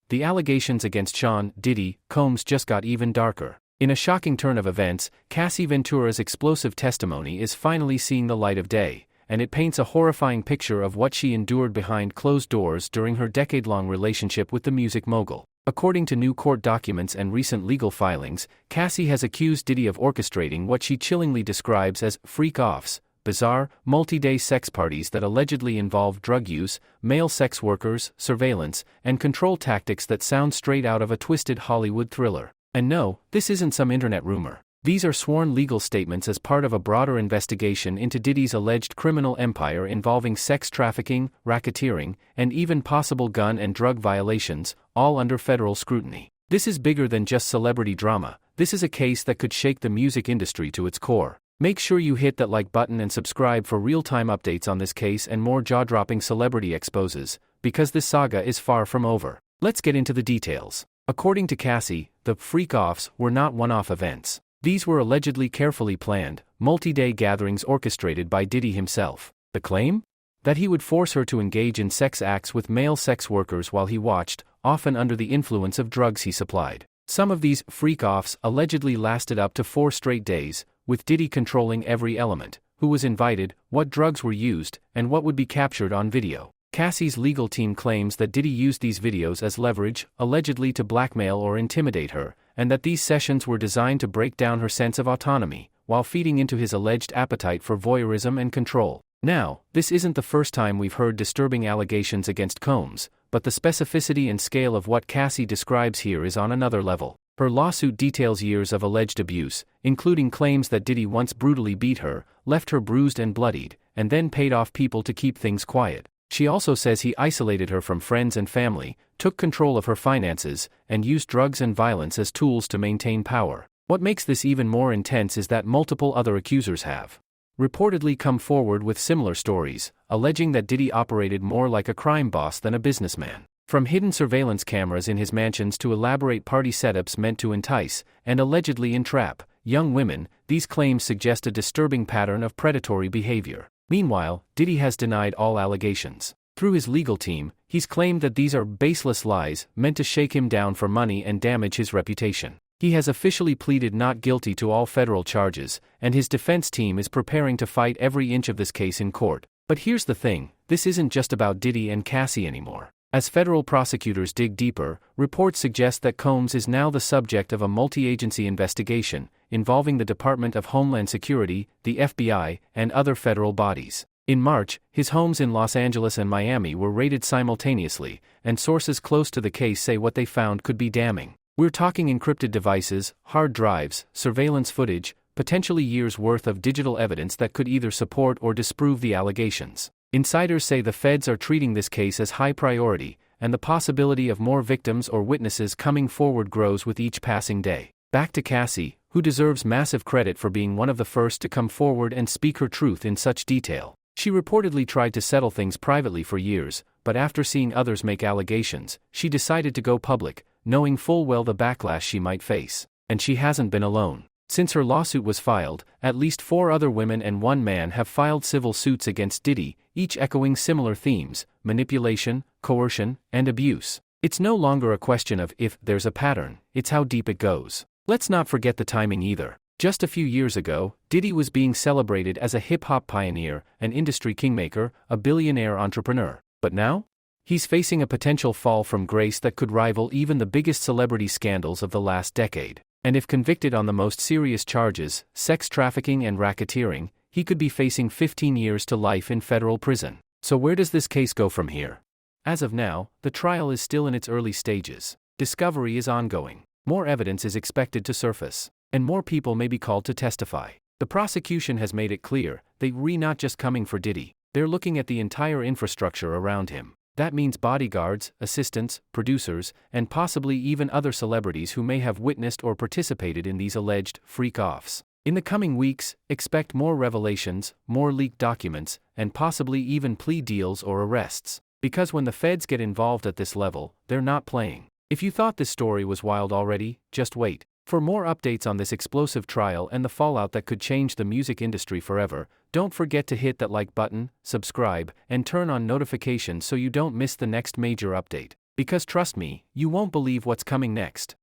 the allegations against Sean "Diddy" Combs just got even darker. In a shocking turn of events, Cassie Ventura's explosive testimony is finally seeing the light of day, and it paints a horrifying picture of what she endured behind closed doors during her decade-long relationship with the music mogul. According to new court documents and recent legal filings, Cassie has accused Diddy of orchestrating what she chillingly describes as freak-offs, bizarre, multi-day sex parties that allegedly involve drug use, male sex workers, surveillance, and control tactics that sound straight out of a twisted Hollywood thriller. And no, this isn't some internet rumor. These are sworn legal statements as part of a broader investigation into Diddy's alleged criminal empire involving sex trafficking, racketeering, and even possible gun and drug violations, all under federal scrutiny. This is bigger than just celebrity drama. This is a case that could shake the music industry to its core. Make sure you hit that like button and subscribe for real-time updates on this case and more jaw-dropping celebrity exposes, because this saga is far from over. Let's get into the details. According to Cassie, the freak-offs were not one-off events. These were allegedly carefully planned, multi-day gatherings orchestrated by Diddy himself. The claim? That he would force her to engage in sex acts with male sex workers while he watched, often under the influence of drugs he supplied. Some of these freak-offs allegedly lasted up to 4 straight days, with Diddy controlling every element: who was invited, what drugs were used, and what would be captured on video. Cassie's legal team claims that Diddy used these videos as leverage, allegedly to blackmail or intimidate her, and that these sessions were designed to break down her sense of autonomy, while feeding into his alleged appetite for voyeurism and control. Now, this isn't the first time we've heard disturbing allegations against Combs, but the specificity and scale of what Cassie describes here is on another level. Her lawsuit details years of alleged abuse, including claims that Diddy once brutally beat her, left her bruised and bloodied, and then paid off people to keep things quiet. She also says he isolated her from friends and family, took control of her finances, and used drugs and violence as tools to maintain power. What makes this even more intense is that multiple other accusers have reportedly come forward with similar stories, alleging that Diddy operated more like a crime boss than a businessman. From hidden surveillance cameras in his mansions to elaborate party setups meant to entice, and allegedly entrap, young women, these claims suggest a disturbing pattern of predatory behavior. Meanwhile, Diddy has denied all allegations. Through his legal team, he's claimed that these are baseless lies meant to shake him down for money and damage his reputation. He has officially pleaded not guilty to all federal charges, and his defense team is preparing to fight every inch of this case in court. But here's the thing, this isn't just about Diddy and Cassie anymore. As federal prosecutors dig deeper, reports suggest that Combs is now the subject of a multi-agency investigation, involving the Department of Homeland Security, the FBI, and other federal bodies. In March, his homes in Los Angeles and Miami were raided simultaneously, and sources close to the case say what they found could be damning. We're talking encrypted devices, hard drives, surveillance footage, potentially years' worth of digital evidence that could either support or disprove the allegations. Insiders say the feds are treating this case as high priority, and the possibility of more victims or witnesses coming forward grows with each passing day. Back to Cassie, who deserves massive credit for being one of the first to come forward and speak her truth in such detail. She reportedly tried to settle things privately for years, but after seeing others make allegations, she decided to go public, knowing full well the backlash she might face. And she hasn't been alone. Since her lawsuit was filed, at least 4 other women and 1 man have filed civil suits against Diddy, each echoing similar themes: manipulation, coercion, and abuse. It's no longer a question of if there's a pattern, it's how deep it goes. Let's not forget the timing either. Just a few years ago, Diddy was being celebrated as a hip-hop pioneer, an industry kingmaker, a billionaire entrepreneur. But now? He's facing a potential fall from grace that could rival even the biggest celebrity scandals of the last decade. And if convicted on the most serious charges, sex trafficking and racketeering, he could be facing 15 years to life in federal prison. So where does this case go from here? As of now, the trial is still in its early stages. Discovery is ongoing. More evidence is expected to surface, and more people may be called to testify. The prosecution has made it clear, they're not just coming for Diddy, they're looking at the entire infrastructure around him. That means bodyguards, assistants, producers, and possibly even other celebrities who may have witnessed or participated in these alleged freak-offs. In the coming weeks, expect more revelations, more leaked documents, and possibly even plea deals or arrests. Because when the feds get involved at this level, they're not playing. If you thought this story was wild already, just wait. For more updates on this explosive trial and the fallout that could change the music industry forever, don't forget to hit that like button, subscribe, and turn on notifications so you don't miss the next major update. Because trust me, you won't believe what's coming next.